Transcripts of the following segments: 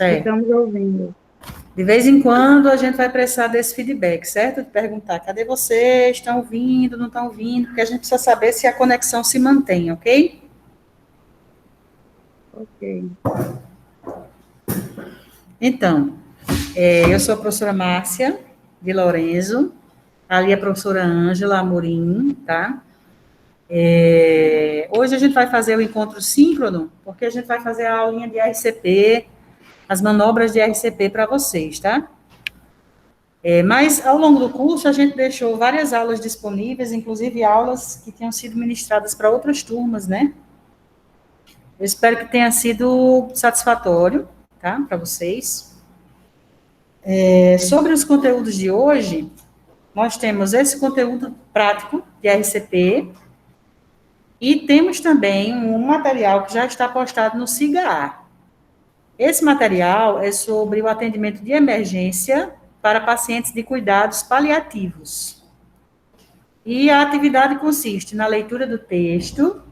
Certo. Estamos ouvindo. De vez em quando a gente vai precisar desse feedback, certo? De perguntar, cadê vocês? Estão ouvindo, não estão ouvindo? Porque a gente precisa saber se a conexão se mantém, ok? Ok. Então, eu sou a professora Márcia de Lorenzo, ali é a professora Ângela Amorim, tá? Hoje a gente vai fazer o encontro síncrono, porque a gente vai fazer a aulinha de RCP, as manobras de RCP para vocês, tá? Mas, ao longo do curso, a gente deixou várias aulas disponíveis, inclusive aulas que tinham sido ministradas para outras turmas, né? Eu espero que tenha sido satisfatório, tá, para vocês. Sobre os conteúdos de hoje, nós temos esse conteúdo prático de RCP e temos também um material que já está postado no SIGA. Esse material é sobre o atendimento de emergência para pacientes de cuidados paliativos. E a atividade consiste na leitura do texto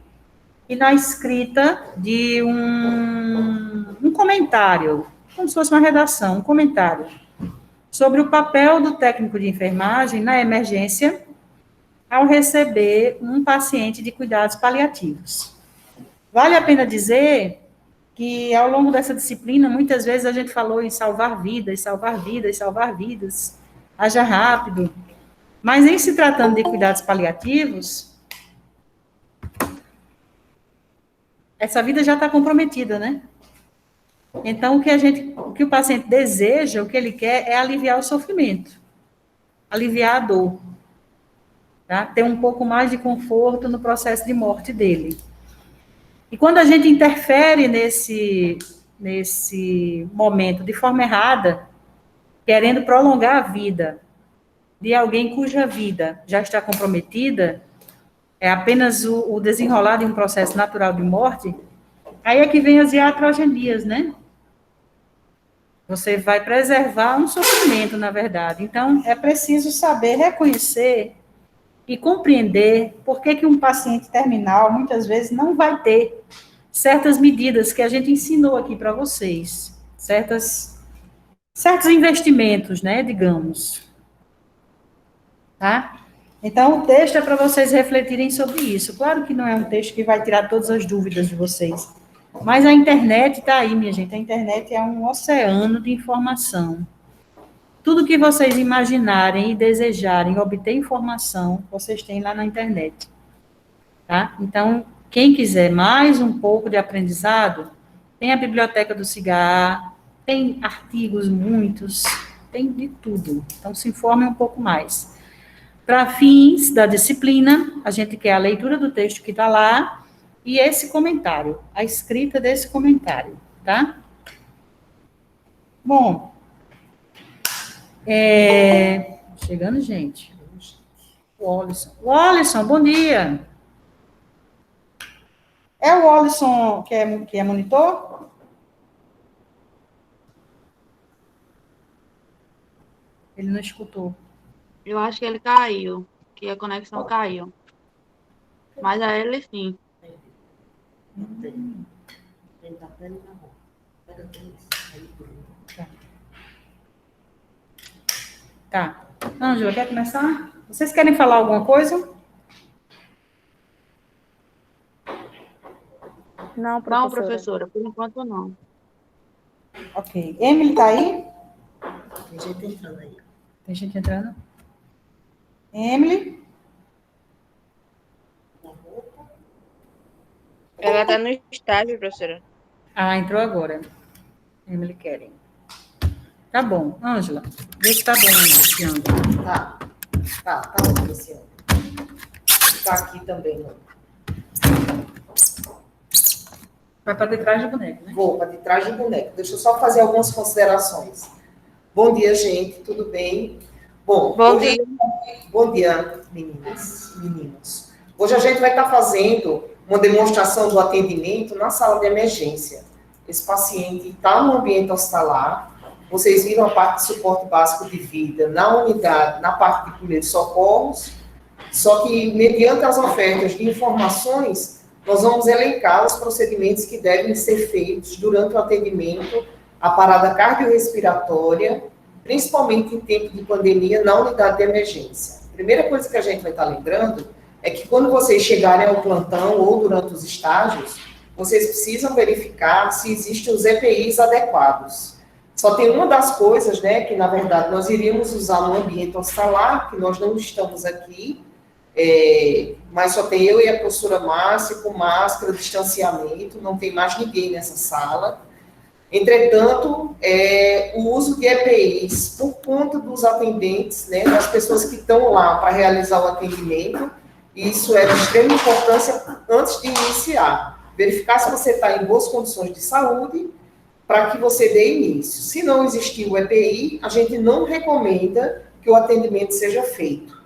e na escrita de um comentário, como se fosse uma redação, um comentário, sobre o papel do técnico de enfermagem na emergência ao receber um paciente de cuidados paliativos. Vale a pena dizer que, ao longo dessa disciplina, muitas vezes a gente falou em salvar vidas, salvar vidas, salvar vidas, haja rápido, mas em se tratando de cuidados paliativos, essa vida já está comprometida, né? Então, o que o paciente deseja, o que ele quer é aliviar o sofrimento, aliviar a dor, tá? Ter um pouco mais de conforto no processo de morte dele. E quando a gente interfere nesse momento de forma errada, querendo prolongar a vida de alguém cuja vida já está comprometida, é apenas o desenrolar de um processo natural de morte, aí é que vem as iatrogenias, né? Você vai preservar um sofrimento, na verdade. Então, é preciso saber reconhecer e compreender por que um paciente terminal, muitas vezes, não vai ter certas medidas que a gente ensinou aqui para vocês, certos investimentos, né, digamos. Tá? Então, o texto é para vocês refletirem sobre isso. Claro que não é um texto que vai tirar todas as dúvidas de vocês, mas a internet está aí, minha gente. A internet é um oceano de informação. Tudo que vocês imaginarem e desejarem obter informação, vocês têm lá na internet. Tá? Então, quem quiser mais um pouco de aprendizado, tem a biblioteca do Cigar, tem artigos muitos, tem de tudo. Então, se informem um pouco mais. Para fins da disciplina, a gente quer a leitura do texto que está lá e esse comentário, a escrita desse comentário, tá? Bom, chegando, gente. O Wallison, bom dia. É o Wallison que é monitor? Ele não escutou. Eu acho que ele caiu, que a conexão caiu. Mas a ele sim. Tá. Ângela, quer começar? Vocês querem falar alguma coisa? Não, professora. Não, professora, por enquanto não. Ok. Emily tá aí? Tem gente entrando aí. Tem gente entrando? Emily? Ela está no estágio, professora. Ah, entrou agora. Emily Keren. Tá bom. Ângela, vê se tá bom aí esse ângulo. Tá bom esse ângulo. Tá aqui também, né? Vai para detrás do boneco, né? Vou para detrás do boneco. Deixa eu só fazer algumas considerações. Bom dia, gente. Tudo bem? Bom dia. Bom dia, meninas e meninos. Hoje a gente vai estar fazendo uma demonstração do atendimento na sala de emergência. Esse paciente está no ambiente hospitalar. Vocês viram a parte de suporte básico de vida na unidade, na parte de primeiros socorros. Só que, mediante as ofertas de informações, nós vamos elencar os procedimentos que devem ser feitos durante o atendimento a parada cardiorrespiratória, principalmente em tempo de pandemia, na unidade de emergência. A primeira coisa que a gente vai estar lembrando é que quando vocês chegarem ao plantão ou durante os estágios, vocês precisam verificar se existem os EPIs adequados. Só tem uma das coisas, né, que na verdade nós iríamos usar no ambiente hospitalar, que nós não estamos aqui, mas só tem eu e a professora Márcia, com máscara, distanciamento, não tem mais ninguém nessa sala. Entretanto, o uso de EPIs, por conta dos atendentes, né, das pessoas que estão lá para realizar o atendimento, isso é de extrema importância antes de iniciar. Verificar se você está em boas condições de saúde, para que você dê início. Se não existir o EPI, a gente não recomenda que o atendimento seja feito.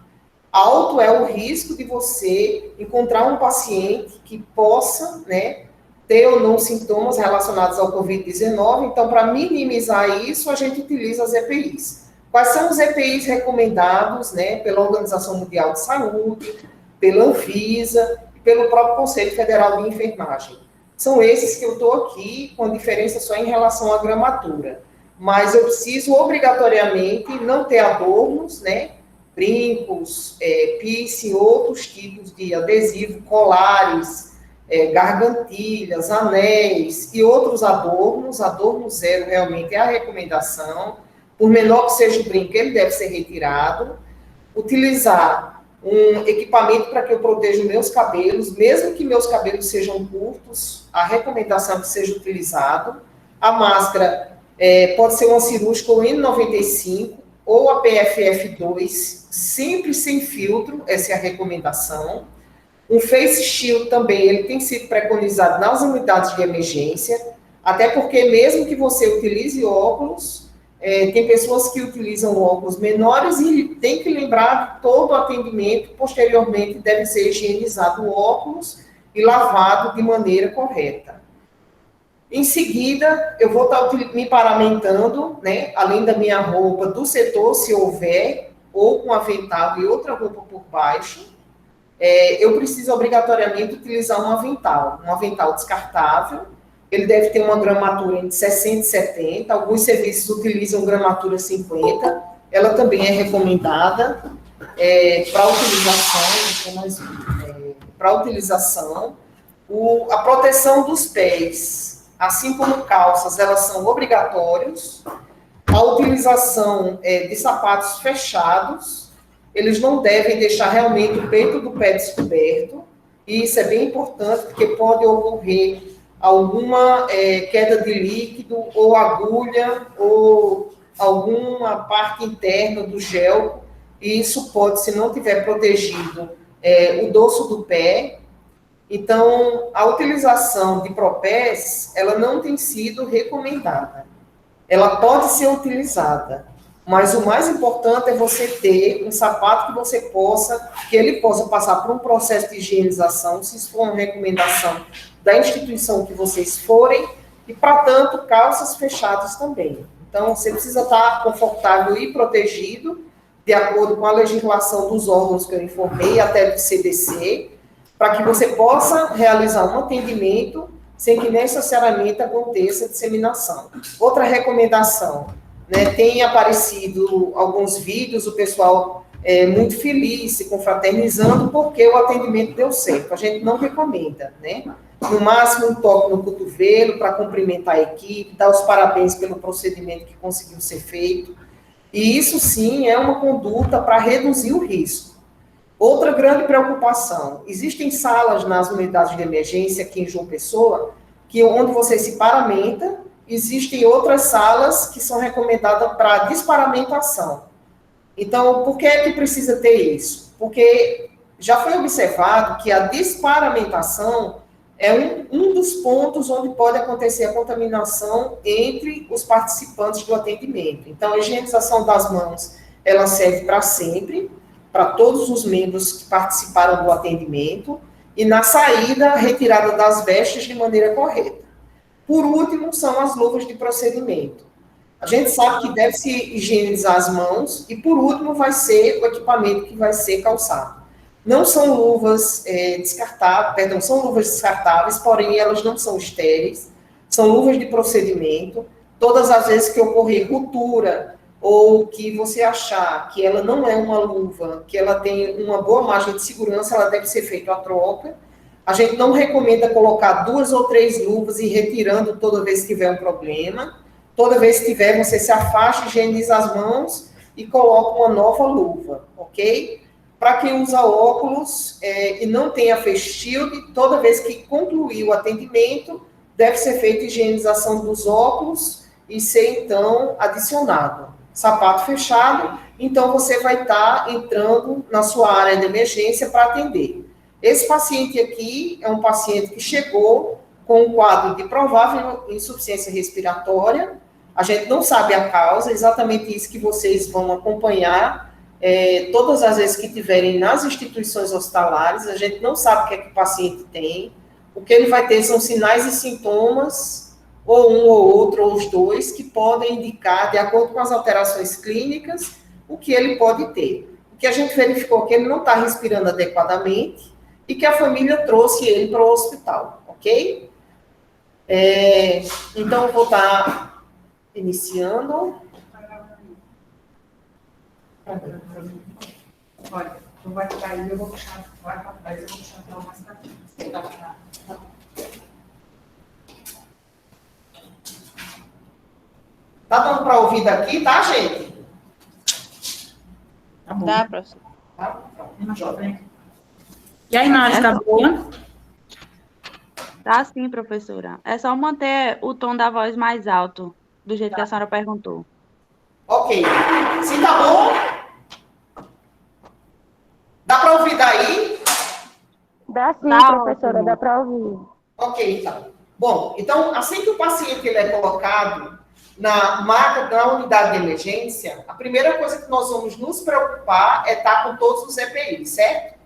Alto é o risco de você encontrar um paciente que possa, né, ter ou não sintomas relacionados ao Covid-19, então, para minimizar isso, a gente utiliza as EPIs. Quais são os EPIs recomendados, né, pela Organização Mundial de Saúde, pela Anvisa e pelo próprio Conselho Federal de Enfermagem? São esses que eu estou aqui, com diferença só em relação à gramatura. Mas eu preciso, obrigatoriamente, não ter adornos, né? Brincos, piercing, outros tipos de adesivo, colares, gargantilhas, anéis e outros adornos. Adorno zero realmente é a recomendação. Por menor que seja o brinco, ele deve ser retirado. Utilizar um equipamento para que eu proteja meus cabelos, mesmo que meus cabelos sejam curtos, a recomendação é que seja utilizado. A máscara pode ser uma cirúrgica ou N95 ou a PFF2, sempre sem filtro, essa é a recomendação. Um face shield também, ele tem sido preconizado nas unidades de emergência, até porque mesmo que você utilize óculos, tem pessoas que utilizam óculos menores e tem que lembrar que todo o atendimento, posteriormente, deve ser higienizado o óculos e lavado de maneira correta. Em seguida, eu vou estar me paramentando, né, além da minha roupa do setor, se houver, ou com avental e outra roupa por baixo. Eu preciso obrigatoriamente utilizar um avental descartável. Ele deve ter uma gramatura entre 60 e 70, alguns serviços utilizam gramatura 50, ela também é recomendada para utilização. A proteção dos pés, assim como calças, elas são obrigatórios. A utilização de sapatos fechados, eles não devem deixar realmente o peito do pé descoberto, e isso é bem importante, porque pode ocorrer alguma queda de líquido, ou agulha, ou alguma parte interna do gel, e isso pode, se não tiver protegido o dorso do pé. Então, a utilização de propés, ela não tem sido recomendada. Ela pode ser utilizada, mas o mais importante é você ter um sapato que ele possa passar por um processo de higienização, se isso for uma recomendação da instituição que vocês forem, e, para tanto, calças fechadas também. Então, você precisa estar confortável e protegido, de acordo com a legislação dos órgãos que eu informei, até do CDC, para que você possa realizar um atendimento sem que necessariamente aconteça disseminação. Outra recomendação, né, tem aparecido alguns vídeos, o pessoal muito feliz, se confraternizando, porque o atendimento deu certo. A gente não recomenda, né? No máximo, um toque no cotovelo para cumprimentar a equipe, dar os parabéns pelo procedimento que conseguiu ser feito. E isso, sim, é uma conduta para reduzir o risco. Outra grande preocupação, existem salas nas unidades de emergência aqui em João Pessoa, onde você se paramenta, existem outras salas que são recomendadas para desparamentação. Então, por que é que precisa ter isso? Porque já foi observado que a desparamentação é um dos pontos onde pode acontecer a contaminação entre os participantes do atendimento. Então, a higienização das mãos, ela serve para sempre, para todos os membros que participaram do atendimento, e na saída, a retirada das vestes de maneira correta. Por último, são as luvas de procedimento. A gente sabe que deve se higienizar as mãos, e por último vai ser o equipamento que vai ser calçado. Não são luvas descartáveis, são luvas descartáveis, porém elas não são estéreis, são luvas de procedimento. Todas as vezes que ocorrer ruptura, ou que você achar que ela não é uma luva, que ela tem uma boa margem de segurança, ela deve ser feita a troca. A gente não recomenda colocar 2 ou 3 luvas e ir retirando toda vez que tiver um problema. Toda vez que tiver, você se afasta, higieniza as mãos e coloca uma nova luva, ok? Para quem usa óculos e não tem a face shield, toda vez que concluir o atendimento, deve ser feita a higienização dos óculos e ser, então, adicionado. Sapato fechado, então você vai estar entrando na sua área de emergência para atender. Esse paciente aqui é um paciente que chegou com um quadro de provável insuficiência respiratória. A gente não sabe a causa, exatamente isso que vocês vão acompanhar todas as vezes que estiverem nas instituições hospitalares. A gente não sabe o que é que o paciente tem. O que ele vai ter são sinais e sintomas, ou um ou outro, ou os dois, que podem indicar, de acordo com as alterações clínicas, o que ele pode ter. O que a gente verificou é que ele não está respirando adequadamente e que a família trouxe ele para o hospital, ok? Então, eu vou estar iniciando. Olha, não vai ficar aí, eu vou puxar, vai para trás, eu vou puxar ela mais para frente. Tá dando para ouvir daqui, tá, gente? Tá bom. Dá, professor. Tá? E a imagem tá boa? Tá sim, professora. É só manter o tom da voz mais alto, do jeito que a senhora perguntou. Ok. Se tá bom? Dá para ouvir daí? Dá sim, Tá professora, ótimo. dá para ouvir. Ok, então. Bom, então, assim que o paciente ele é colocado na unidade de emergência, a primeira coisa que nós vamos nos preocupar é estar com todos os EPIs, certo?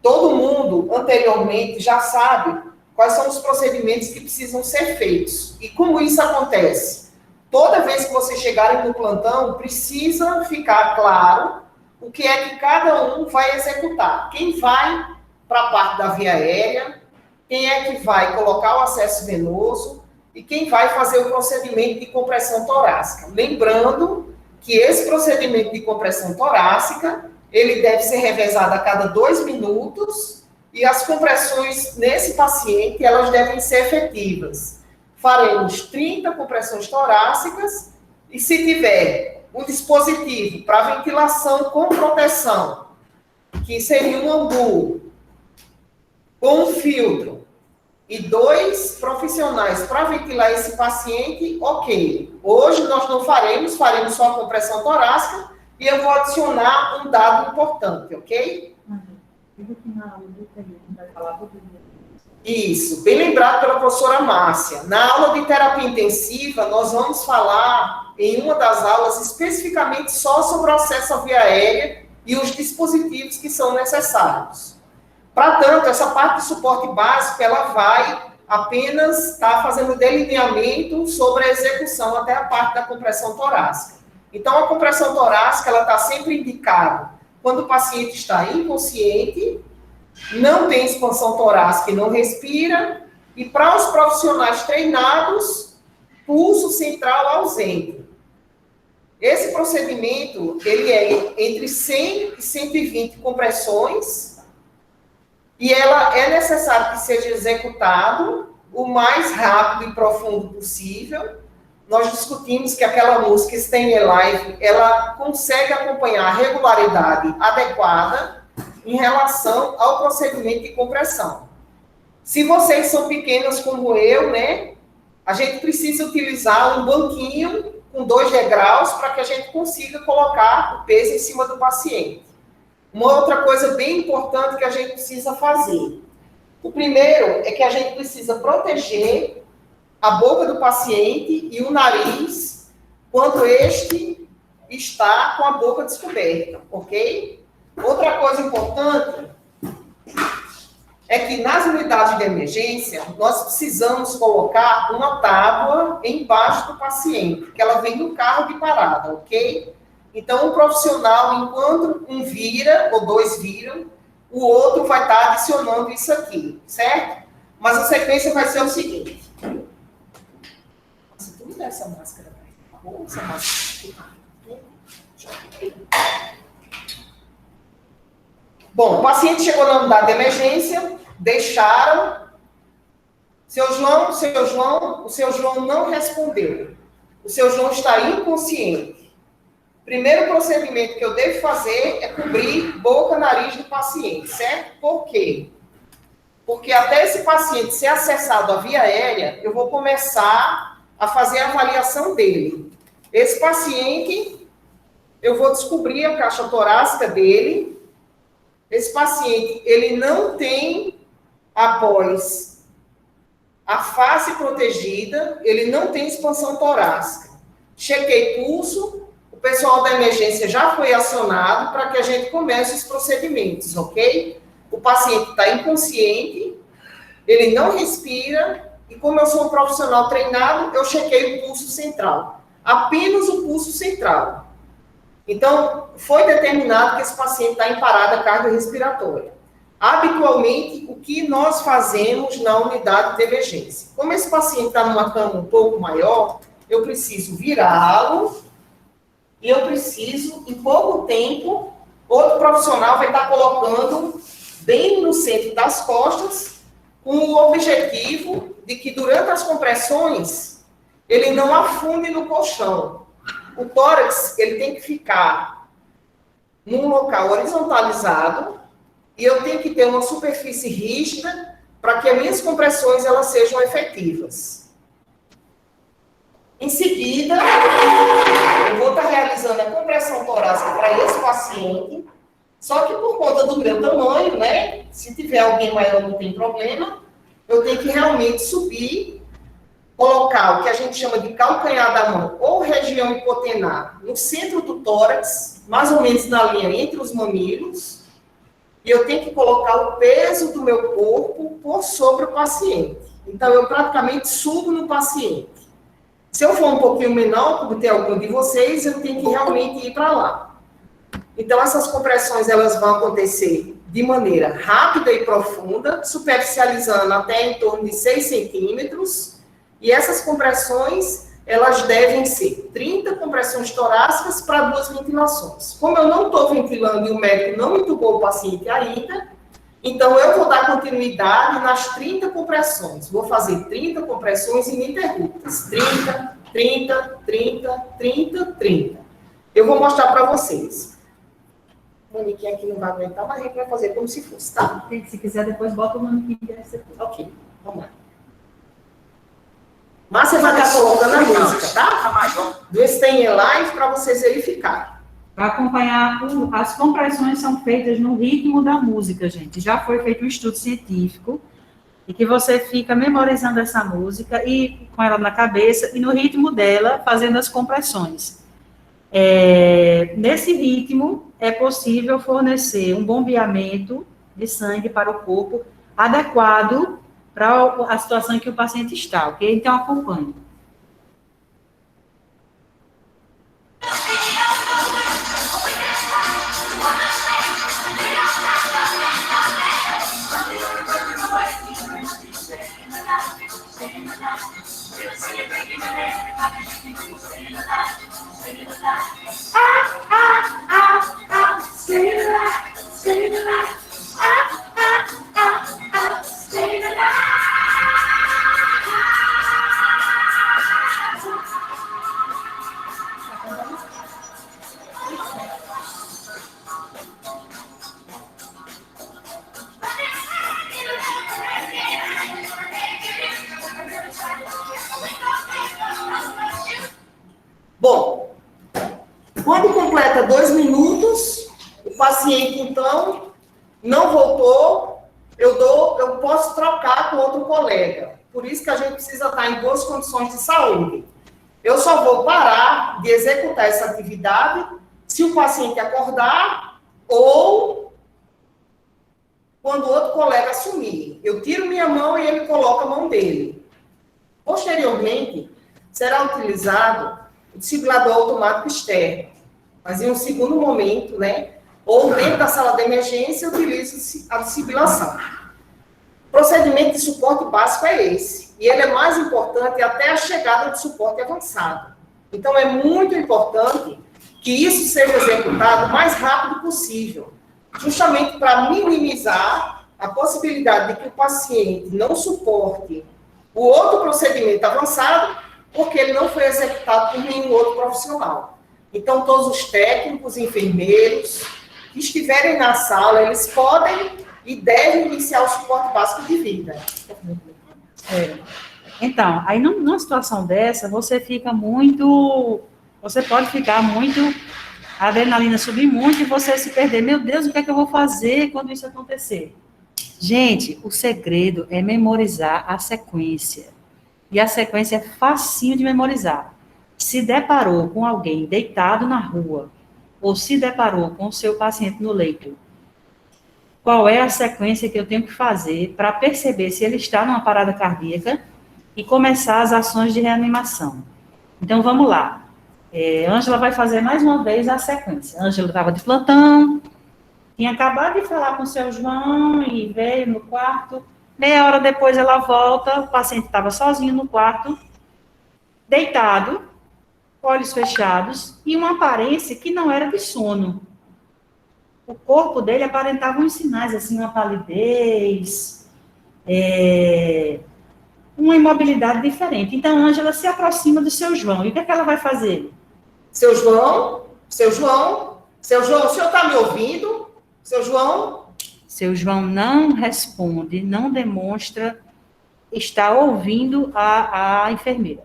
Todo mundo, anteriormente, já sabe quais são os procedimentos que precisam ser feitos. E como isso acontece? Toda vez que vocês chegarem no plantão, precisa ficar claro o que é que cada um vai executar. Quem vai para a parte da via aérea, quem é que vai colocar o acesso venoso e quem vai fazer o procedimento de compressão torácica. Lembrando que esse procedimento de compressão torácica, ele deve ser revezado a cada 2 minutos e as compressões nesse paciente, elas devem ser efetivas. Faremos 30 compressões torácicas e se tiver um dispositivo para ventilação com proteção, que seria um ambu, com um filtro, e 2 profissionais para ventilar esse paciente, ok. Hoje nós não faremos só a compressão torácica e eu vou adicionar um dado importante, ok? Isso, bem lembrado pela professora Márcia. Na aula de terapia intensiva, nós vamos falar em uma das aulas especificamente só sobre o acesso à via aérea e os dispositivos que são necessários. Para tanto, essa parte de suporte básico, ela vai apenas estar fazendo delineamento sobre a execução até a parte da compressão torácica. Então, a compressão torácica, ela está sempre indicada quando o paciente está inconsciente, não tem expansão torácica e não respira, e para os profissionais treinados, pulso central ausente. Esse procedimento, ele é entre 100 e 120 compressões, e ela é necessário que seja executado o mais rápido e profundo possível. Nós discutimos que aquela música Stay Alive, ela consegue acompanhar a regularidade adequada em relação ao procedimento de compressão. Se vocês são pequenas como eu, né, a gente precisa utilizar um banquinho com 2 degraus para que a gente consiga colocar o peso em cima do paciente. Uma outra coisa bem importante que a gente precisa fazer. O primeiro é que a gente precisa proteger a boca do paciente e o nariz quando este está com a boca descoberta, ok? Outra coisa importante é que nas unidades de emergência, nós precisamos colocar uma tábua embaixo do paciente, que ela vem do carro de parada, ok? Então, o profissional, enquanto um vira, ou 2 viram, o outro vai estar adicionando isso aqui, certo? Mas a sequência vai ser o seguinte. Nossa, tu me dá essa máscara, Nossa, mas... Bom, o paciente chegou na unidade de emergência, deixaram. O seu João não respondeu. O seu João está inconsciente. Primeiro procedimento que eu devo fazer é cobrir boca, nariz do paciente, certo? Por quê? Porque até esse paciente ser acessado à via aérea, eu vou começar a fazer a avaliação dele. Esse paciente, eu vou descobrir a caixa torácica dele. Esse paciente, ele não tem, após a face protegida, ele não tem expansão torácica. Chequei pulso, o pessoal da emergência já foi acionado para que a gente comece os procedimentos, ok? O paciente está inconsciente, ele não respira, e como eu sou um profissional treinado, eu chequei o pulso central. Apenas o pulso central. Então, foi determinado que esse paciente está em parada cardiorrespiratória. Habitualmente, o que nós fazemos na unidade de emergência? Como esse paciente está numa cama um pouco maior, eu preciso virá-lo e eu preciso, em pouco tempo, outro profissional vai estar colocando bem no centro das costas, com o objetivo de que durante as compressões ele não afunde no colchão. O tórax, ele tem que ficar num local horizontalizado e eu tenho que ter uma superfície rígida para que as minhas compressões elas sejam efetivas. Em seguida, eu vou estar realizando a compressão torácica para esse paciente, só que por conta do meu tamanho, né, se tiver alguém maior não tem problema, eu tenho que realmente subir, colocar o que a gente chama de calcanhar da mão ou região hipotenar no centro do tórax, mais ou menos na linha entre os mamilos, e eu tenho que colocar o peso do meu corpo por sobre o paciente. Então, eu praticamente subo no paciente. Se eu for um pouquinho menor, como tem algum de vocês, eu tenho que realmente ir para lá. Então, essas compressões, elas vão acontecer de maneira rápida e profunda, superficializando até em torno de 6 centímetros, e essas compressões, elas devem ser 30 compressões torácicas para 2 ventilações. Como eu não estou ventilando e o médico não entubou o paciente ainda, então eu vou dar continuidade nas 30 compressões. Vou fazer 30 compressões ininterruptas. 30, 30, 30, 30, 30. Eu vou mostrar para vocês. O manequim aqui não vai aguentar, mas a gente vai fazer como se fosse, tá? Se quiser, depois bota o manequim de RCP. Ok, vamos lá. Mas você vai estar colocando a música, tá? Do Stay Live para vocês verificarem. Para acompanhar, as compressões são feitas no ritmo da música, gente. Já foi feito um estudo científico e que você fica memorizando essa música e com ela na cabeça e no ritmo dela fazendo as compressões. Nesse ritmo é possível fornecer um bombeamento de sangue para o corpo adequado para a situação em que o paciente está, ok? Então, acompanhe. Bom, quando completa 2 minutos, o paciente, então, não voltou, eu posso trocar com outro colega. Por isso que a gente precisa estar em boas condições de saúde. Eu só vou parar de executar essa atividade se o paciente acordar ou quando outro colega assumir. Eu tiro minha mão e ele coloca a mão dele. Posteriormente, será utilizado o desfibrilador automático externo. Mas em um segundo momento, né? Ou dentro da sala de emergência, eu utilizo a desfibrilação. O procedimento de suporte básico é esse. E ele é mais importante até a chegada do suporte avançado. Então, é muito importante que isso seja executado o mais rápido possível, justamente para minimizar a possibilidade de que o paciente não suporte o outro procedimento avançado, porque ele não foi executado por nenhum outro profissional. Então, todos os técnicos, enfermeiros que estiverem na sala, eles podem e devem iniciar o suporte básico de vida. Então, aí numa situação dessa, você pode ficar muito, a adrenalina subir muito e você se perder. Meu Deus, o que é que eu vou fazer quando isso acontecer? Gente, o segredo é memorizar a sequência. E a sequência é facinho de memorizar. Se deparou com alguém deitado na rua, ou se deparou com o seu paciente no leito, qual é a sequência que eu tenho que fazer para perceber se ele está numa parada cardíaca e começar as ações de reanimação? Então, vamos lá. Ângela vai fazer mais uma vez a sequência. Ângela estava de plantão, tinha acabado de falar com o seu João e veio no quarto. Meia hora depois ela volta, o paciente estava sozinho no quarto, deitado, olhos fechados, e uma aparência que não era de sono. O corpo dele aparentava uns sinais, assim, uma palidez, uma imobilidade diferente. Então, a Ângela se aproxima do seu João. E o que é que ela vai fazer? Seu João, o senhor está me ouvindo? Seu João? Seu João não responde, não demonstra estar ouvindo a enfermeira.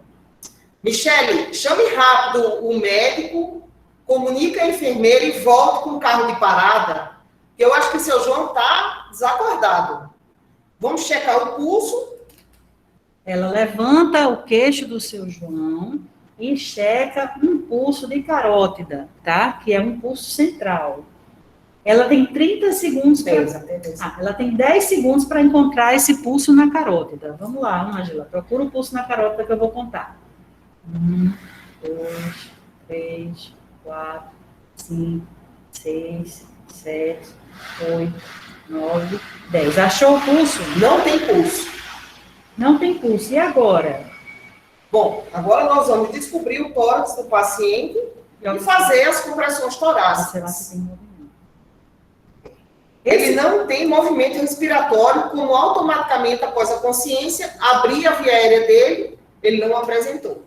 Michele, chame rápido o médico, comunique a enfermeira e volte com o carro de parada. Eu acho que seu João está desacordado. Vamos checar o pulso. Ela levanta o queixo do seu João e checa um pulso de carótida, tá? Que é um pulso central. Ela tem 30 segundos para... ela tem 10 segundos para encontrar esse pulso na carótida. Vamos lá, Ângela, procura o pulso na carótida que eu vou contar. 1, 2, 3, 4, 5, 6, 7, 8, 9, 10. Achou o pulso? Não tem pulso. Não tem pulso. E agora? Bom, agora nós vamos descobrir o tórax do paciente e fazer as compressões torácicas. Ele não tem movimento respiratório, como automaticamente, após a consciência, abrir a via aérea dele, ele não apresentou.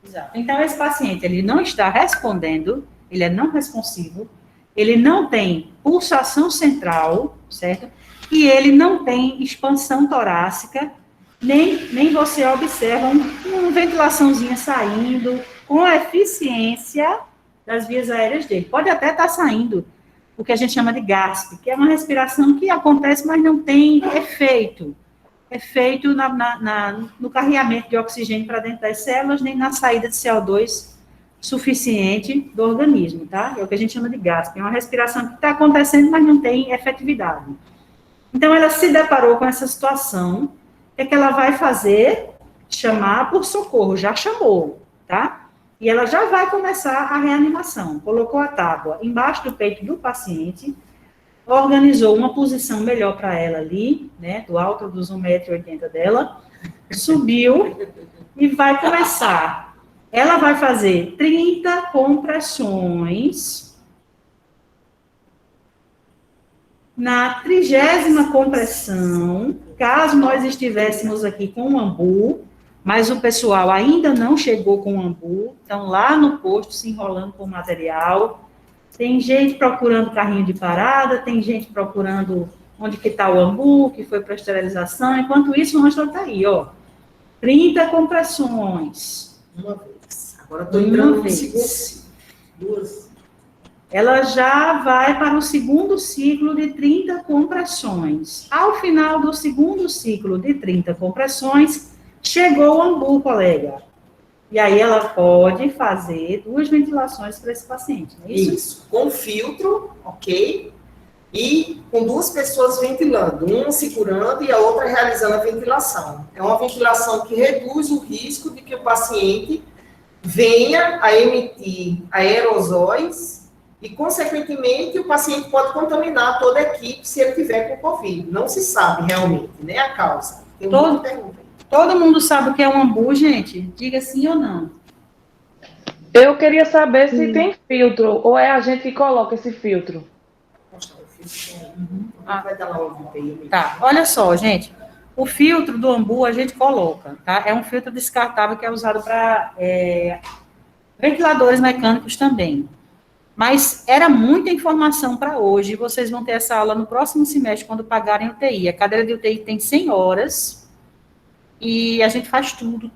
Exato. Então, esse paciente, ele não está respondendo, ele é não responsivo, ele não tem pulsação central, certo? E ele não tem expansão torácica, nem você observa uma ventilaçãozinha saindo com a eficiência das vias aéreas dele. Pode até estar saindo o que a gente chama de gasp, que é uma respiração que acontece, mas não tem efeito. Efeito no carreamento de oxigênio para dentro das células, nem na saída de CO2 suficiente do organismo, tá? É o que a gente chama de gasp. É uma respiração que está acontecendo, mas não tem efetividade. Então, ela se deparou com essa situação. O que ela vai fazer? Chamar por socorro. Já chamou, tá? E ela já vai começar a reanimação. Colocou a tábua embaixo do peito do paciente, organizou uma posição melhor para ela ali, né, do alto dos 1,80 m dela, subiu e vai começar. Ela vai fazer 30 compressões. Na 30ª compressão, caso nós estivéssemos aqui com um ambu, mas o pessoal ainda não chegou com o ambu, estão lá no posto se enrolando com o material. Tem gente procurando carrinho de parada, tem gente procurando onde que está o ambu, que foi para esterilização. Enquanto isso, o Ângela está aí, ó. 30 compressões. Uma vez. Agora estou entrando no segundo ciclo. Duas. Ela já vai para o segundo ciclo de 30 compressões. Ao final do segundo ciclo de 30 compressões, chegou o ambu, colega. E aí ela pode fazer 2 ventilações para esse paciente, não é isso? Isso, com filtro, ok? E com 2 pessoas ventilando, uma segurando e a outra realizando a ventilação. É uma ventilação que reduz o risco de que o paciente venha a emitir aerosóis e, consequentemente, o paciente pode contaminar toda a equipe se ele tiver com Covid. Não se sabe realmente, né, a causa. Tem muita pergunta. Todo mundo sabe o que é um ambu, gente? Diga sim ou não. Eu queria saber se tem filtro, ou é a gente que coloca esse filtro. Vai dar lá o vídeo. Tá, olha só, gente. O filtro do Ambu a gente coloca, tá? É um filtro descartável que é usado para ventiladores mecânicos também. Mas era muita informação para hoje. Vocês vão ter essa aula no próximo semestre, quando pagarem UTI. A cadeira de UTI tem 100 horas e a gente faz tudo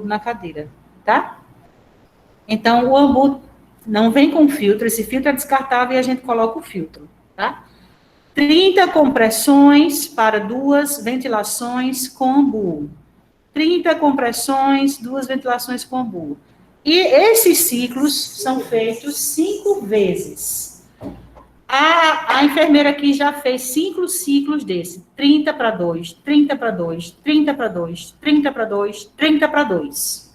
na cadeira, tá? Então, o Ambu não vem com filtro. Esse filtro é descartável e a gente coloca o filtro, tá? 30 compressões para 2 ventilações com Ambu. 30 compressões, 2 ventilações com Ambu. E esses ciclos são feitos 5 vezes. A enfermeira aqui já fez 5 ciclos desse. 30 para 2, 30 para 2, 30 para 2, 30 para 2, 30 para 2.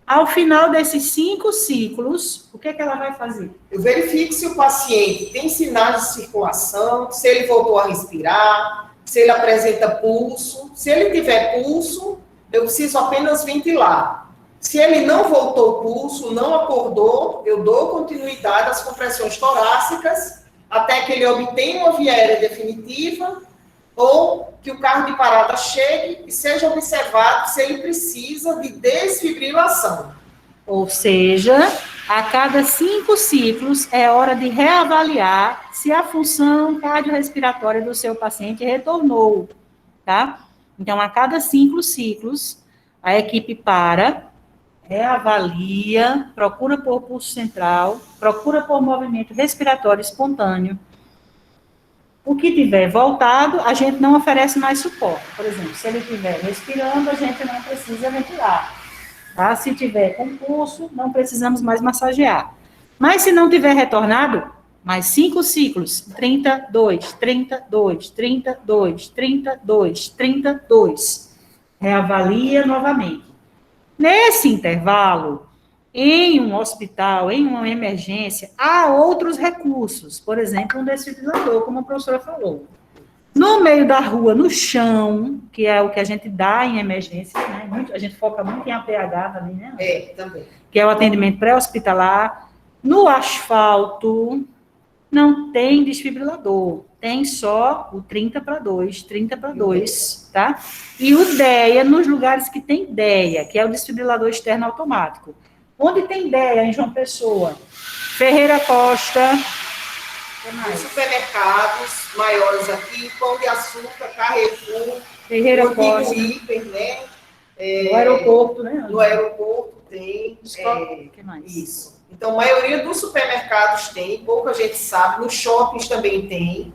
Ao final desses 5 ciclos, o que ela vai fazer? Eu verifico se o paciente tem sinais de circulação, se ele voltou a respirar, se ele apresenta pulso. Se ele tiver pulso, eu preciso apenas ventilar. Se ele não voltou o pulso, não acordou, eu dou continuidade às compressões torácicas até que ele obtenha uma via aérea definitiva ou que o carro de parada chegue e seja observado se ele precisa de desfibrilação. Ou seja, a cada 5 ciclos é hora de reavaliar se a função cardiorrespiratória do seu paciente retornou, tá? Então, a cada 5 ciclos, a equipe para, reavalia, procura por pulso central, procura por movimento respiratório espontâneo. O que tiver voltado, a gente não oferece mais suporte. Por exemplo, se ele estiver respirando, a gente não precisa ventilar. Tá? Se tiver com pulso, não precisamos mais massagear. Mas se não tiver retornado, mais 5 ciclos, 32, 32, 32, 32, 32. Reavalia novamente. Nesse intervalo, em um hospital, em uma emergência, há outros recursos. Por exemplo, um desfibrilador, como a professora falou. No meio da rua, no chão, que é o que a gente dá em emergência, né? A gente foca muito em APH também, né? Também. Que é o atendimento pré-hospitalar. No asfalto, não tem desfibrilador. Tem só o 30 para 2, 30 para 2, tá? E o DEA, nos lugares que tem DEA, que é o desfibrilador externo automático. Onde tem DEA, em João Pessoa? Ferreira Costa. Os supermercados maiores aqui, Pão de Açúcar, Carrefour, Ferreira Costa. Hiper, né? No aeroporto, né? No aeroporto tem. Que mais? Isso. Então, a maioria dos supermercados tem, pouca gente sabe. Nos shoppings também tem.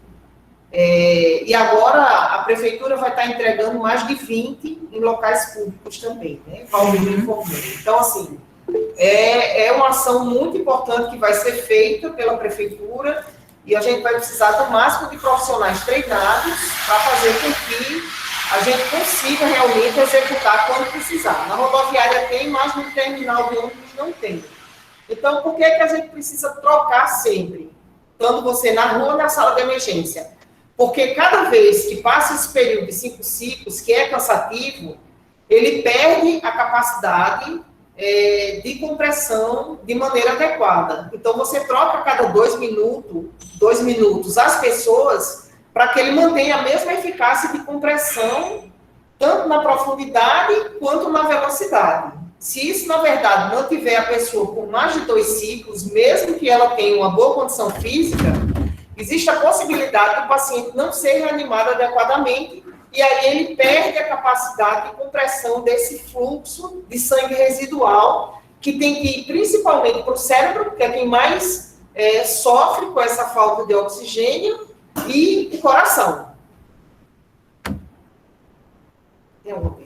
E agora a prefeitura vai estar entregando mais de 20 em locais públicos também, né? Então, assim, é uma ação muito importante que vai ser feita pela prefeitura e a gente vai precisar do máximo de profissionais treinados para fazer com que a gente consiga realmente executar quando precisar. Na rodoviária tem, mas no terminal de ônibus não tem. Então, por que a gente precisa trocar sempre? Estando você na rua ou na sala de emergência? Porque cada vez que passa esse período de 5 ciclos, que é cansativo, ele perde a capacidade de compressão de maneira adequada. Então, você troca a cada 2 minutos as pessoas para que ele mantenha a mesma eficácia de compressão, tanto na profundidade quanto na velocidade. Se isso, na verdade, mantiver a pessoa por mais de 2 ciclos, mesmo que ela tenha uma boa condição física, existe a possibilidade do paciente não ser reanimado adequadamente e aí ele perde a capacidade de compressão desse fluxo de sangue residual, que tem que ir principalmente para o cérebro, que é quem mais sofre com essa falta de oxigênio, e o coração.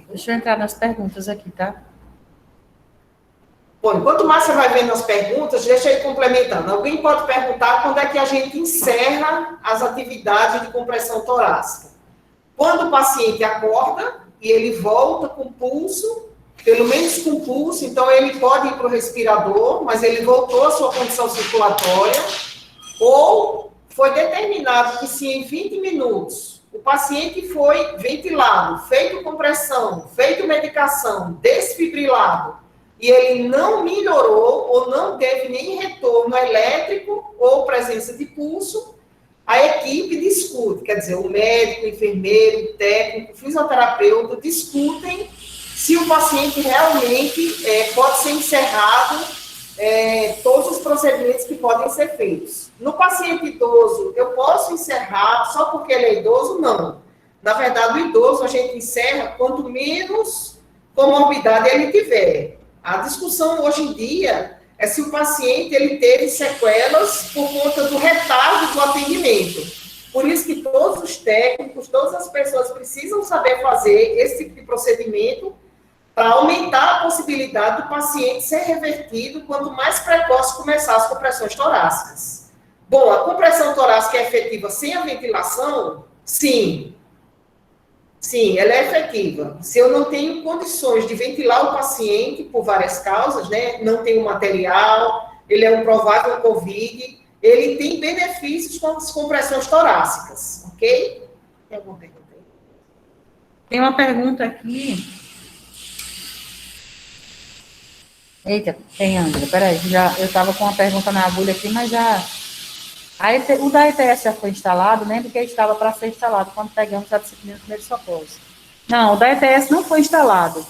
Deixa eu entrar nas perguntas aqui, tá? Bom, enquanto mais você vai vendo as perguntas, deixa eu ir complementando. Alguém pode perguntar quando é que a gente encerra as atividades de compressão torácica. Quando o paciente acorda e ele volta com pulso, pelo menos com pulso, então ele pode ir para o respirador, mas ele voltou à sua condição circulatória, ou foi determinado que se em 20 minutos o paciente foi ventilado, feito compressão, feito medicação, desfibrilado, e ele não melhorou ou não teve nem retorno elétrico ou presença de pulso, a equipe discute, quer dizer, o médico, o enfermeiro, o técnico, o fisioterapeuta discutem se o paciente realmente pode ser encerrado todos os procedimentos que podem ser feitos. No paciente idoso, eu posso encerrar só porque ele é idoso? Não. Na verdade, o idoso a gente encerra quanto menos comorbidade ele tiver. A discussão hoje em dia é se o paciente ele teve sequelas por conta do retardo do atendimento. Por isso que todos os técnicos, todas as pessoas precisam saber fazer esse tipo de procedimento para aumentar a possibilidade do paciente ser revertido quanto mais precoce começar as compressões torácicas. Bom, a compressão torácica é efetiva sem a ventilação? Sim. Sim, ela é efetiva. Se eu não tenho condições de ventilar o paciente por várias causas, né? Não tenho material, ele é um provável COVID, ele tem benefícios com as compressões torácicas, ok? Tem alguma pergunta aí? Tem uma pergunta aqui. Eita, tem, Ângela, peraí, eu estava com uma pergunta na agulha aqui, mas já... O da ETS já foi instalado, lembra que estava para ser instalado quando pegamos a disciplina de primeiros socorros. Não, o da ETS não foi instalado.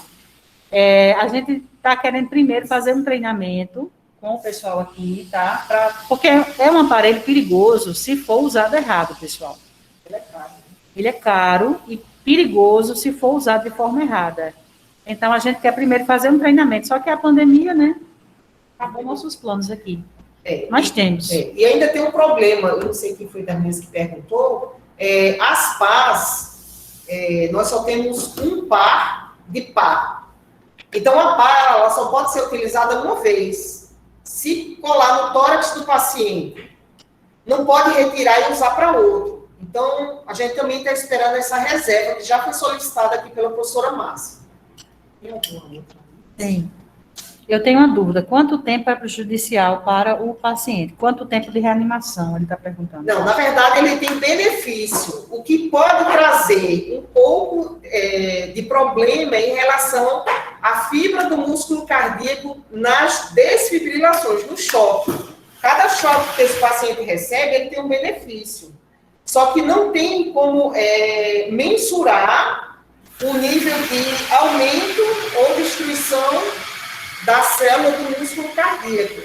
A gente está querendo primeiro fazer um treinamento com o pessoal aqui, tá? Porque é um aparelho perigoso se for usado errado, pessoal. Ele é caro. Ele é caro e perigoso se for usado de forma errada. Então, a gente quer primeiro fazer um treinamento. Só que a pandemia, né? Acabou nossos planos aqui. Mas temos. E ainda tem um problema, eu não sei quem foi da mesa que perguntou, as pás, nós só temos um par de pá. Então, a pá, ela só pode ser utilizada uma vez. Se colar no tórax do paciente, não pode retirar e usar para outro. Então, a gente também está esperando essa reserva, que já foi solicitada aqui pela professora Márcia. Tem alguma outra? Tem. Eu tenho uma dúvida. Quanto tempo é prejudicial para o paciente? Quanto tempo de reanimação? Ele está perguntando. Não, na verdade, ele tem benefício. O que pode trazer um pouco de problema em relação à fibra do músculo cardíaco nas desfibrilações, no choque. Cada choque que esse paciente recebe, ele tem um benefício. Só que não tem como mensurar o nível de aumento ou destruição da célula do músculo cardíaco.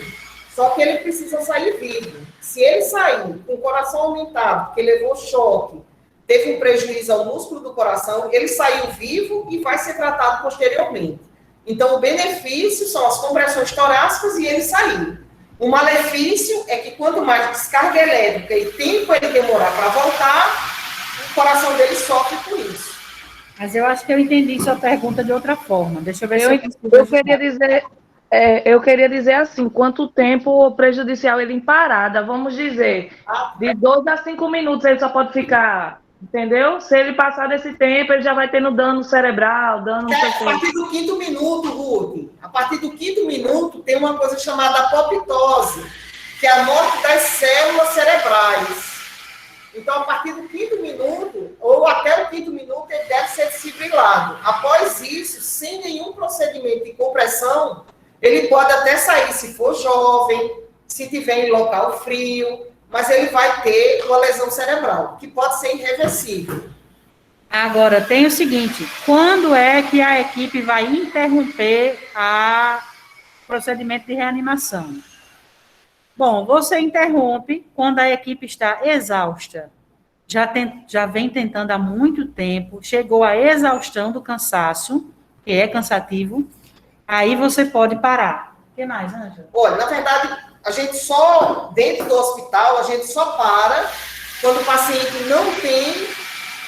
Só que ele precisa sair vivo. Se ele sair com o coração aumentado, porque levou choque, teve um prejuízo ao músculo do coração, ele saiu vivo e vai ser tratado posteriormente. Então, o benefício são as compressões torácicas e ele saiu. O malefício é que quanto mais descarga elétrica e tempo ele demorar para voltar, o coração dele sofre com isso. Mas eu acho que eu entendi sua pergunta de outra forma. Deixa eu ver se eu consigo. Eu queria dizer assim, quanto tempo prejudicial ele em parada, vamos dizer, de 12 a 5 minutos ele só pode ficar, entendeu? Se ele passar desse tempo, ele já vai tendo dano cerebral, dano... A partir do 5º minuto, Ruth, a partir do 5º minuto tem uma coisa chamada apoptose, que é a morte das células cerebrais. Então, a partir do 5º minuto, ou até o 5º minuto, ele deve ser desfibrilado. Após isso, sem nenhum procedimento de compressão, ele pode até sair, se for jovem, se tiver em local frio, mas ele vai ter uma lesão cerebral, que pode ser irreversível. Agora, tem o seguinte, quando é que a equipe vai interromper o procedimento de reanimação? Bom, você interrompe quando a equipe está exausta. Já vem tentando há muito tempo, chegou à exaustão do cansaço, que é cansativo, aí você pode parar. O que mais, Ângela? Olha, na verdade, a gente só, dentro do hospital, a gente só para quando o paciente não tem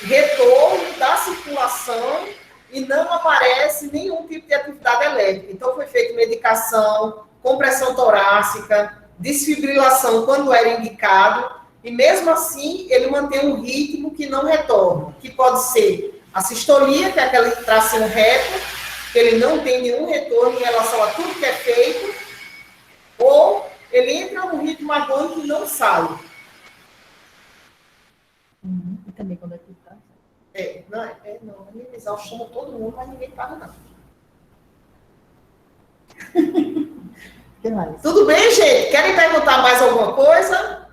retorno da circulação e não aparece nenhum tipo de atividade elétrica. Então, foi feita medicação, compressão torácica, desfibrilação quando era indicado, e mesmo assim ele mantém um ritmo que não retorna, que pode ser a sistolia, que é aquela tração reta, que ele não tem nenhum retorno em relação a tudo que é feito, ou ele entra num ritmo agônico e não sai. E também quando a equipe está... Não, exaustando todo mundo, mas ninguém para não. que mais? Tudo bem, gente? Querem perguntar mais alguma coisa?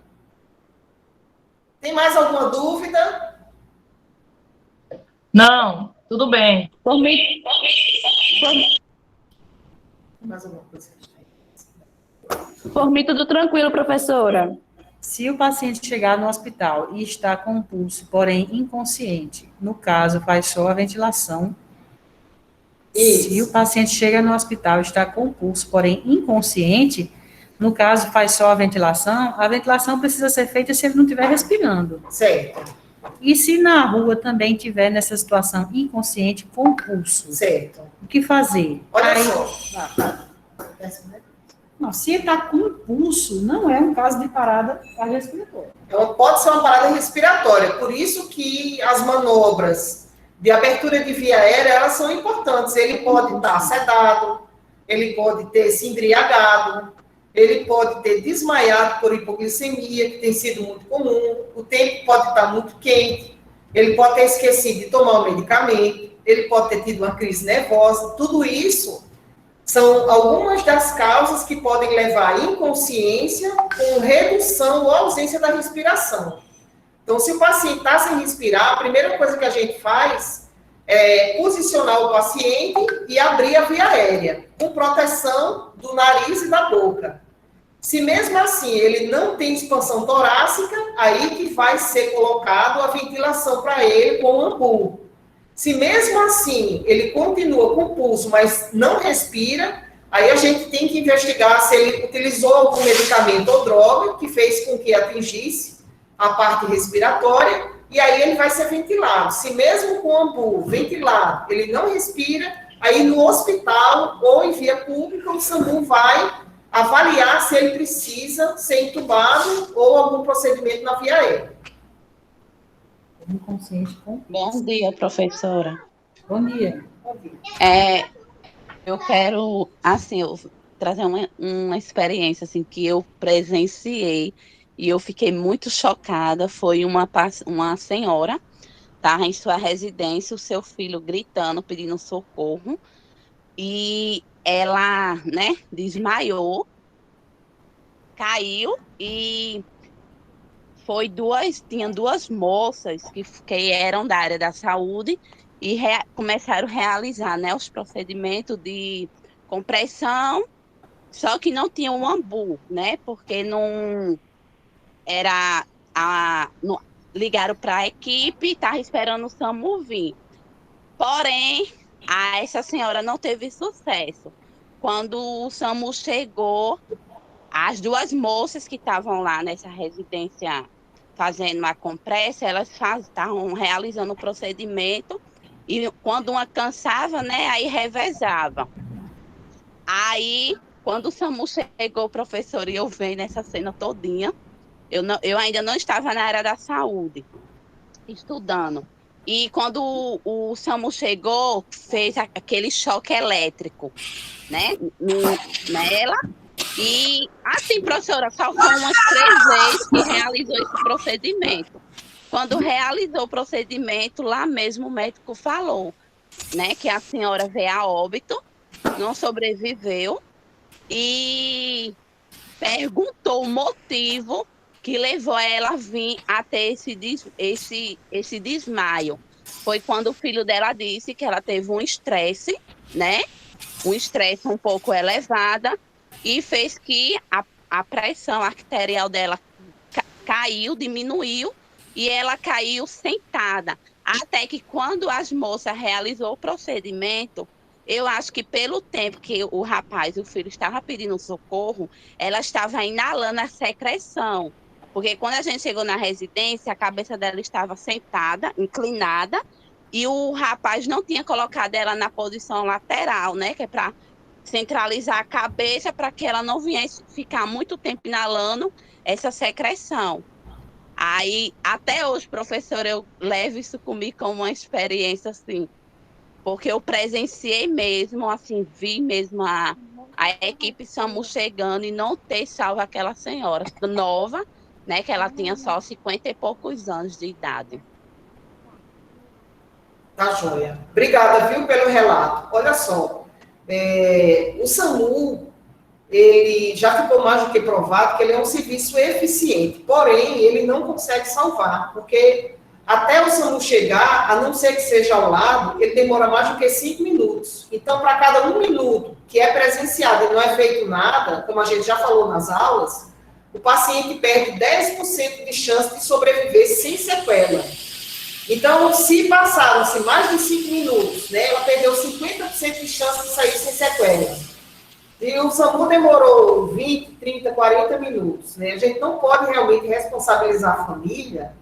Tem mais alguma dúvida? Não, tudo bem. Mais alguma coisa? Por mim, tudo tranquilo, professora. Se o paciente chegar no hospital e está com o pulso, porém inconsciente, no caso, faz só a ventilação. Se o paciente chega no hospital e está com o pulso, porém inconsciente, no caso, faz só a ventilação precisa ser feita se ele não estiver respirando. Certo, E se na rua também tiver nessa situação inconsciente com pulso, certo. o que fazer? Olha Aí, só. não, se está com pulso, não é um caso de parada cardiorrespiratória. Então, pode ser uma parada respiratória. Por isso que as manobras de abertura de via aérea, elas são importantes. Ele pode estar sedado, ele pode ter se embriagado, ele pode ter desmaiado por hipoglicemia, que tem sido muito comum, o tempo pode estar muito quente, ele pode ter esquecido de tomar o medicamento, ele pode ter tido uma crise nervosa. Tudo isso são algumas das causas que podem levar à inconsciência com redução ou ausência da respiração. Então, se o paciente está sem respirar, a primeira coisa que a gente faz é posicionar o paciente e abrir a via aérea, com proteção do nariz e da boca. Se mesmo assim ele não tem expansão torácica, aí que vai ser colocado a ventilação para ele com o AMBU. Se mesmo assim ele continua com pulso, mas não respira, aí a gente tem que investigar se ele utilizou algum medicamento ou droga que fez com que atingisse a parte respiratória, e aí ele vai ser ventilado. Se mesmo com o AMBU ventilado ele não respira, aí no hospital ou em via pública o SAMU vai avaliar se ele precisa ser entubado ou algum procedimento na via aérea. Inconsciente com Bom dia, professora. Bom dia. Eu quero, assim, trazer uma experiência, assim, que eu presenciei e eu fiquei muito chocada. Foi uma senhora, tá, em sua residência, o seu filho gritando, pedindo socorro, e ela, né, desmaiou, caiu e tinha duas moças que eram da área da saúde e começaram a realizar, né, os procedimentos de compressão, só que não tinha um AMBU, né, porque não era ligaram para a equipe e estava esperando o SAMU vir. Porém, essa senhora não teve sucesso. Quando o SAMU chegou, as duas moças que estavam lá nessa residência fazendo uma compressa, elas estavam realizando o procedimento e quando uma cansava, né, aí revezava. Aí, quando o SAMU chegou, professor, e eu venho nessa cena todinha, eu ainda não estava na área da saúde, estudando. E quando o SAMU chegou, fez aquele choque elétrico, né, nela. E, assim, professora, só foi umas 3 vezes que realizou esse procedimento. Quando realizou o procedimento, lá mesmo o médico falou, né, que a senhora veio a óbito, não sobreviveu, e perguntou o motivo que levou ela a vir a ter esse desmaio. Foi quando o filho dela disse que ela teve um estresse, né, um estresse um pouco elevada, e fez que a pressão arterial dela caiu, diminuiu, e ela caiu sentada. Até que quando as moças realizou o procedimento, eu acho que pelo tempo que o rapaz, o filho, estava pedindo socorro, ela estava inalando a secreção. Porque quando a gente chegou na residência, a cabeça dela estava sentada, inclinada, e o rapaz não tinha colocado ela na posição lateral, né, que é para centralizar a cabeça para que ela não viesse ficar muito tempo inalando essa secreção. Aí, até hoje, professor, eu levo isso comigo como uma experiência, assim, porque eu presenciei mesmo, assim, vi mesmo a equipe SAMU chegando e não ter salvo aquela senhora nova, né, que ela tinha só 50 e poucos anos de idade. Tá, joia. Obrigada, viu, pelo relato. Olha só, o SAMU, ele já ficou mais do que provado que ele é um serviço eficiente, porém, ele não consegue salvar, porque até o SAMU chegar, a não ser que seja ao lado, ele demora mais do que 5 minutos. Então, para cada 1 minuto que é presenciado e não é feito nada, como a gente já falou nas aulas, o paciente perde 10% de chance de sobreviver sem sequela. Então, se passaram-se mais de 5 minutos, né, ela perdeu 50% de chance de sair sem sequela. E o SAMU demorou 20, 30, 40 minutos. Né? A gente não pode realmente responsabilizar a família,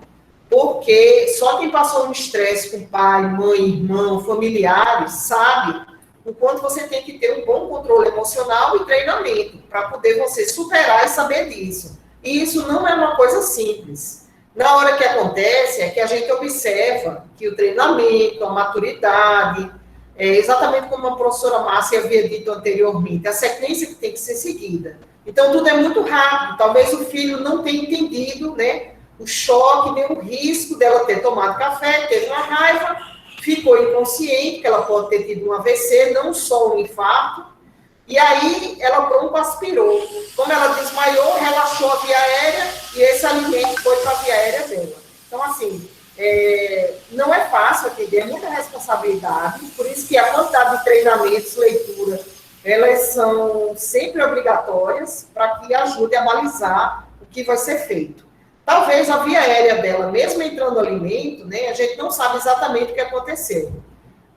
porque só quem passou um estresse com pai, mãe, irmão, familiares, sabe o quanto você tem que ter um bom controle emocional e treinamento para poder você superar e saber disso. E isso não é uma coisa simples. Na hora que acontece, é que a gente observa que o treinamento, a maturidade, exatamente como a professora Márcia havia dito anteriormente, a sequência que tem que ser seguida. Então, tudo é muito rápido. Talvez o filho não tenha entendido, né, o choque, nem o risco dela ter tomado café, teve uma raiva, ficou inconsciente, que ela pode ter tido um AVC, não só um infarto, e aí ela broncoaspirou. Como ela desmaiou, relaxou a via aérea, e esse alimento foi para a via aérea dela. Então, assim, não é fácil atender, é muita responsabilidade, por isso que a quantidade de treinamentos, leitura, elas são sempre obrigatórias para que ajude a balizar o que vai ser feito. Talvez a via aérea dela, mesmo entrando alimento, né, a gente não sabe exatamente o que aconteceu.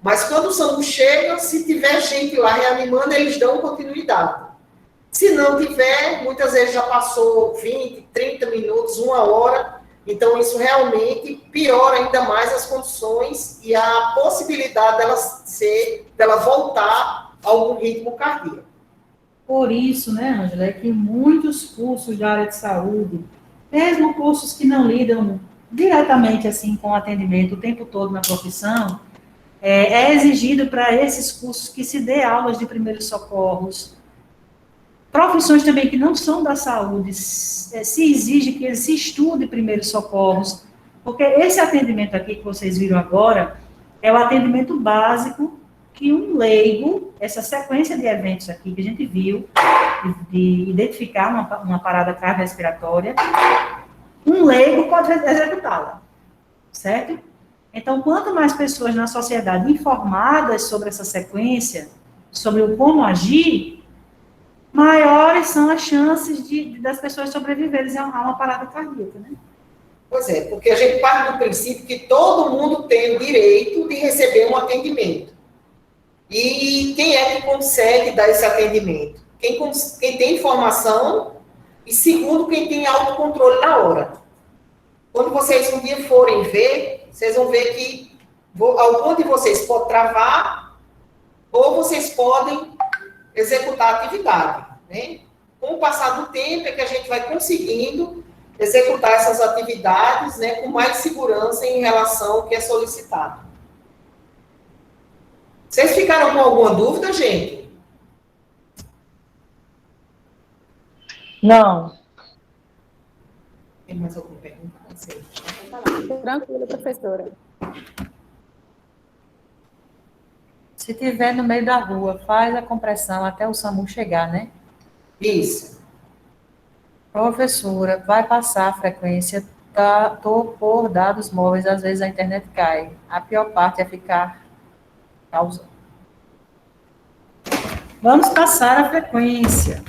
Mas quando o SAMU chega, se tiver gente lá reanimando, eles dão continuidade. Se não tiver, muitas vezes já passou 20, 30 minutos, 1 hora. Então, isso realmente piora ainda mais as condições e a possibilidade dela voltar a algum ritmo cardíaco. Por isso, né, Ângela, é que muitos cursos da área de saúde, mesmo cursos que não lidam diretamente assim com o atendimento o tempo todo na profissão, é exigido para esses cursos que se dê aulas de primeiros socorros. Profissões também que não são da saúde, se exige que se estude primeiros socorros, porque esse atendimento aqui que vocês viram agora é o atendimento básico que um leigo, essa sequência de eventos aqui que a gente viu, de identificar uma parada cardiorrespiratória, um leigo pode executá-la, certo? Então, quanto mais pessoas na sociedade informadas sobre essa sequência, sobre o como agir, maiores são as chances das pessoas sobreviverem a uma parada cardíaca, né? Pois é, porque a gente parte do princípio que todo mundo tem o direito de receber um atendimento. E quem é que consegue dar esse atendimento? Quem tem informação e, segundo, quem tem autocontrole na hora. Quando vocês um dia forem ver, vocês vão ver que algum de vocês pode travar ou vocês podem executar a atividade. Né? Com o passar do tempo é que a gente vai conseguindo executar essas atividades, né, com mais segurança em relação ao que é solicitado. Vocês ficaram com alguma dúvida, gente? Não. Tem mais alguma pergunta? Não sei. Tranquilo, professora. Se tiver no meio da rua, faz a compressão até o SAMU chegar, né? Isso. Professora, vai passar a frequência, por dados móveis, às vezes a internet cai. A pior parte é ficar pausando. Vamos passar a frequência.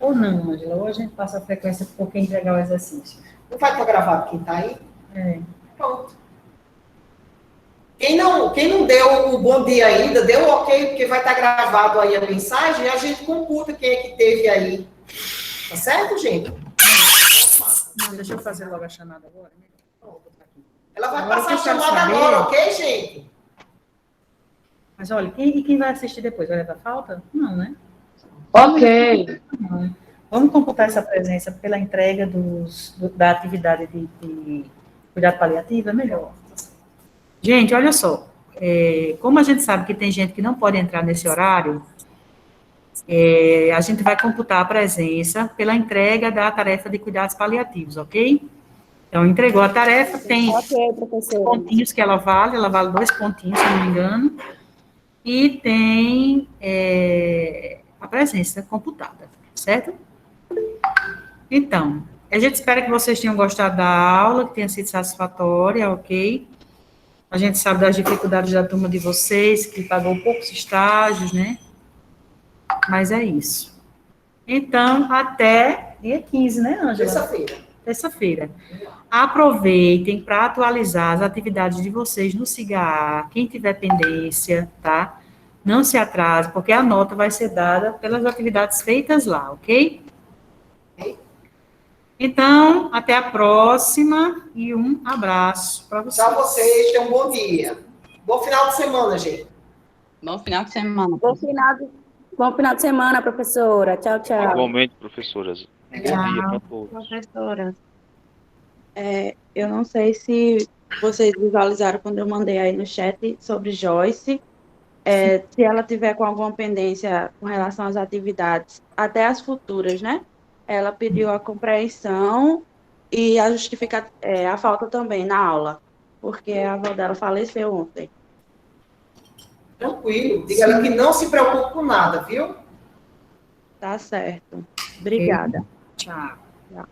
Ou não, Angela, ou a gente passa a frequência por quem entregar o exercício. Não vai estar gravado quem está aí? É. Pronto. Quem não deu o bom dia ainda, deu o ok, porque vai estar gravado aí a mensagem, e a gente computa quem é que teve aí. Tá certo, gente? Não, deixa eu fazer logo a chamada agora. Ela vai Agora passar a eu quero chamada saber- agora, ok, gente? Mas olha, quem vai assistir depois? Vai levar falta? Não, né? Ok. Não. Vamos computar essa presença pela entrega da atividade de cuidado paliativo? É melhor. Gente, olha só. Como a gente sabe que tem gente que não pode entrar nesse horário, a gente vai computar a presença pela entrega da tarefa de cuidados paliativos, ok? Então, entregou a tarefa, tem Ok, professora. pontinhos que ela vale 2 pontinhos, se não me engano, e tem a presença computada, certo? Então, a gente espera que vocês tenham gostado da aula, que tenha sido satisfatória, ok? A gente sabe das dificuldades da turma de vocês, que pagou poucos estágios, né? Mas é isso. Então, até dia 15, né, Ângela? Terça-feira. Terça-feira. Aproveitem para atualizar as atividades de vocês no SIGA. Quem tiver pendência, tá? Não se atrase, porque a nota vai ser dada pelas atividades feitas lá, ok? Então, até a próxima e um abraço para vocês. Tchau, vocês. Tenham um bom dia. Bom final de semana, gente. Bom final de semana. Bom final de semana, professora. Tchau, tchau. Igualmente, professoras. Bom dia para todos. Professora, eu não sei se vocês visualizaram quando eu mandei aí no chat sobre Joyce. Se ela tiver com alguma pendência com relação às atividades, até as futuras, né? Ela pediu a compreensão e a justificar a falta também na aula, porque a avó dela faleceu ontem. Tranquilo. Diga ela que não se preocupe com nada, viu? Tá certo. Obrigada. Tchau. Tchau.